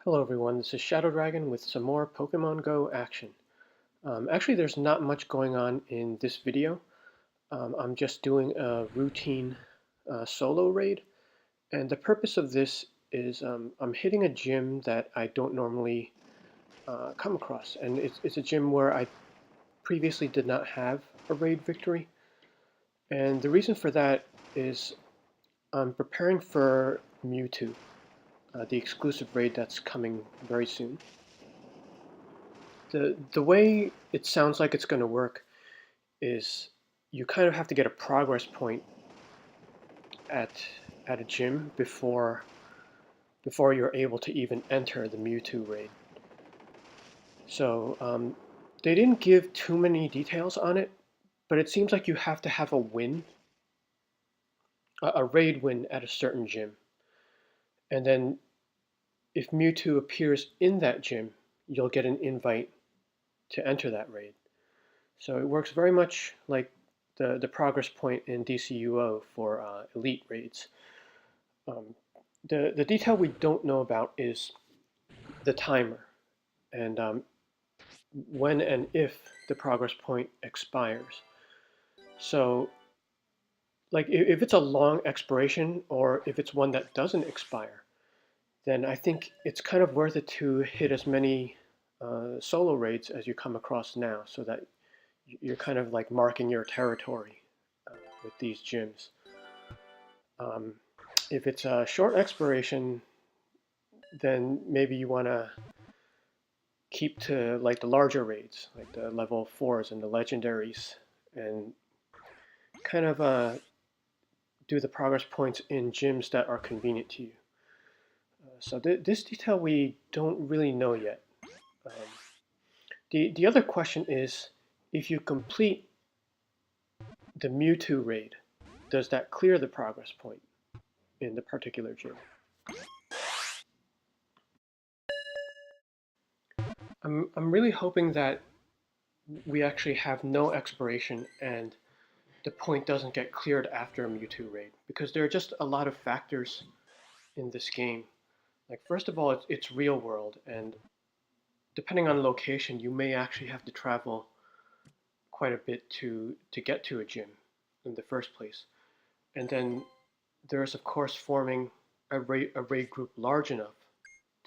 Hello everyone, this is Shadow Dragon with some more Pokemon Go action. Actually, there's not much going on in this video. I'm just doing a routine solo raid, and the purpose of this is I'm hitting a gym that I don't normally come across, and it's a gym where I previously did not have a raid victory. And the reason for that is I'm preparing for Mewtwo, the exclusive raid that's coming very soon. The way it sounds like it's going to work is you kind of have to get a progress point at at a gym before you're able to even enter the Mewtwo raid. So they didn't give too many details on it, but it seems like you have to have a win, a raid win at a certain gym, and then if Mewtwo appears in that gym, you'll get an invite to enter that raid. So it works very much like the progress point in DCUO for elite raids. Um, the detail we don't know about is the timer and when and if the progress point expires. So, like if it's a long expiration or if it's one that doesn't expire, then I think it's kind of worth it to hit as many solo raids as you come across now, so that you're kind of like marking your territory with these gyms. Um, if it's a short expiration, then maybe you want to keep to like the larger raids, like the level 4s and the legendaries, and kind of do the progress points in gyms that are convenient to you. So this detail we don't really know yet. Um, the other question is, if you complete the Mewtwo raid, does that clear the progress point in the particular gym? I'm really hoping that we actually have no expiration and the point doesn't get cleared after a Mewtwo raid, because there are just a lot of factors in this game. Like, first of all, it's real world, and depending on location, you may actually have to travel quite a bit to get to a gym in the first place. And then there's, of course, forming a raid group large enough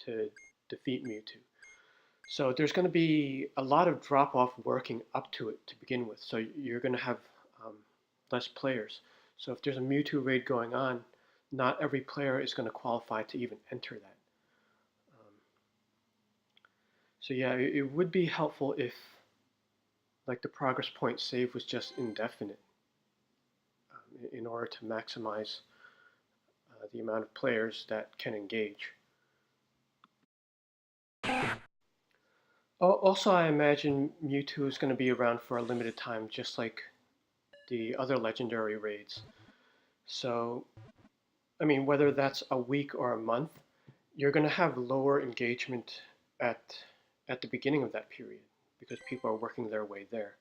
to defeat Mewtwo. So there's going to be a lot of drop-off working up to it to begin with. So you're going to have um, less players. So if there's a Mewtwo raid going on, not every player is going to qualify to even enter that. Um, so yeah, it would be helpful if like the progress point save was just indefinite in order to maximize the amount of players that can engage. Also, I imagine Mewtwo is going to be around for a limited time, just like the other legendary raids. So, I mean, whether that's a week or a month, you're going to have lower engagement at at the beginning of that period because people are working their way there.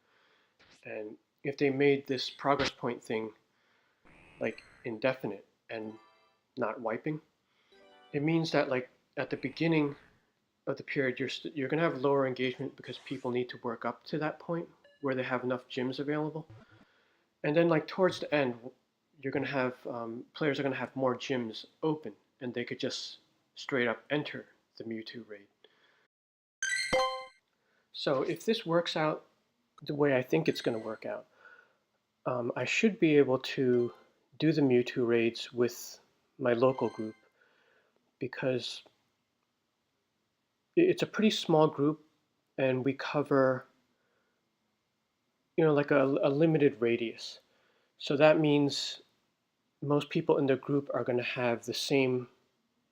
And if they made this progress point thing like indefinite and not wiping, it means that like at the beginning of the period, you're going to have lower engagement because people need to work up to that point where they have enough gyms available. And then like towards the end, you're going to have players are going to have more gyms open, and they could just straight up enter the Mewtwo raid. So if this works out the way I think it's going to work out, I should be able to do the Mewtwo raids with my local group because it's a pretty small group and we cover like a limited radius. So that means most people in the group are going to have the same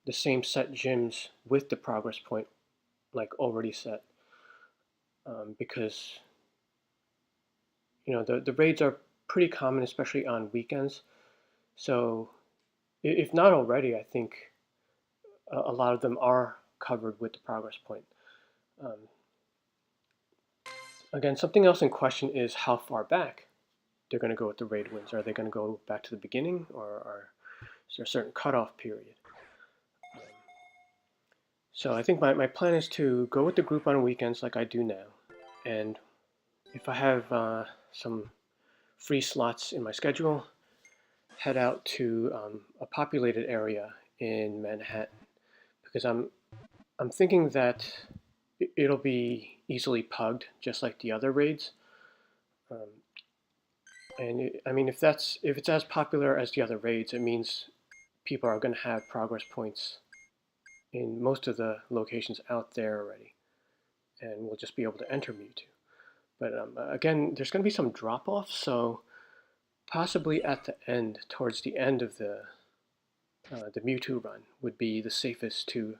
set gyms with the progress point like already set, because the raids are pretty common, especially on weekends. So if not already, I think a lot of them are covered with the progress point. Um, Again, something else in question is how far back they're going to go with the raid wins. Are they going to go back to the beginning, or is there a certain cutoff period? Um, So I think my plan is to go with the group on weekends like I do now. And if I have some free slots in my schedule, head out to a populated area in Manhattan because I'm thinking that it'll be easily pugged just like the other raids. Um, I mean, if it's as popular as the other raids, it means people are going to have progress points in most of the locations out there already, and we'll just be able to enter Mewtwo. But again, there's going to be some drop off, so possibly at the end, towards the end of the Mewtwo run, would be the safest to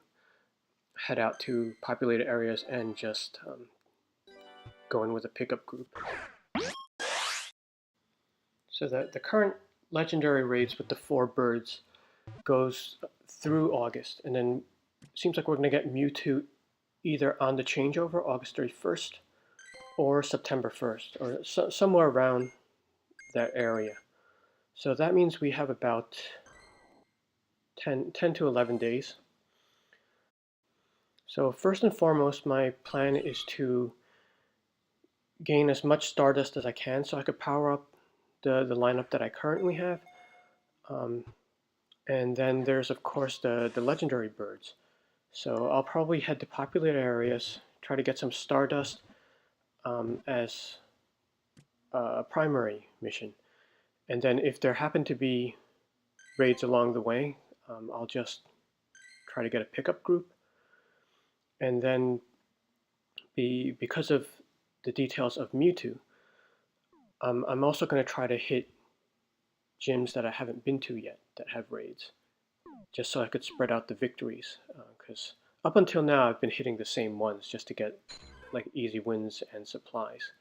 head out to populated areas and just go in with a pickup group. So the current legendary raids with the 4 birds goes through August, and then it seems like we're going to get Mewtwo either on the changeover, August 31st, or September 1st, or somewhere around that area. So that means we have about 10 to 11 days. So first and foremost, my plan is to gain as much Stardust as I can so I could power up the lineup that I currently have. And then there's, of course, the legendary birds. So I'll probably head to populated areas, try to get some Stardust as a primary mission. And then if there happen to be raids along the way, I'll just try to get a pickup group. And then because of the details of Mewtwo, I'm also going to try to hit gyms that I haven't been to yet that have raids, just so I could spread out the victories. Because up until now, I've been hitting the same ones just to get like easy wins and supplies.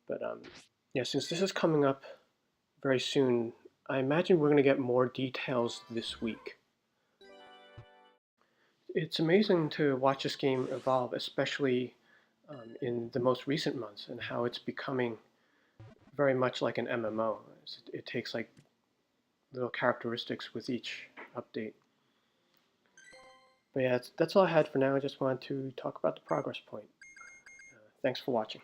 But yeah, since this is coming up very soon, I imagine we're going to get more details this week. It's amazing to watch this game evolve, especially in the most recent months, and how it's becoming very much like an MMO. It takes like little characteristics with each update. But yeah, that's all I had for now. I just wanted to talk about the progress point. Thanks for watching.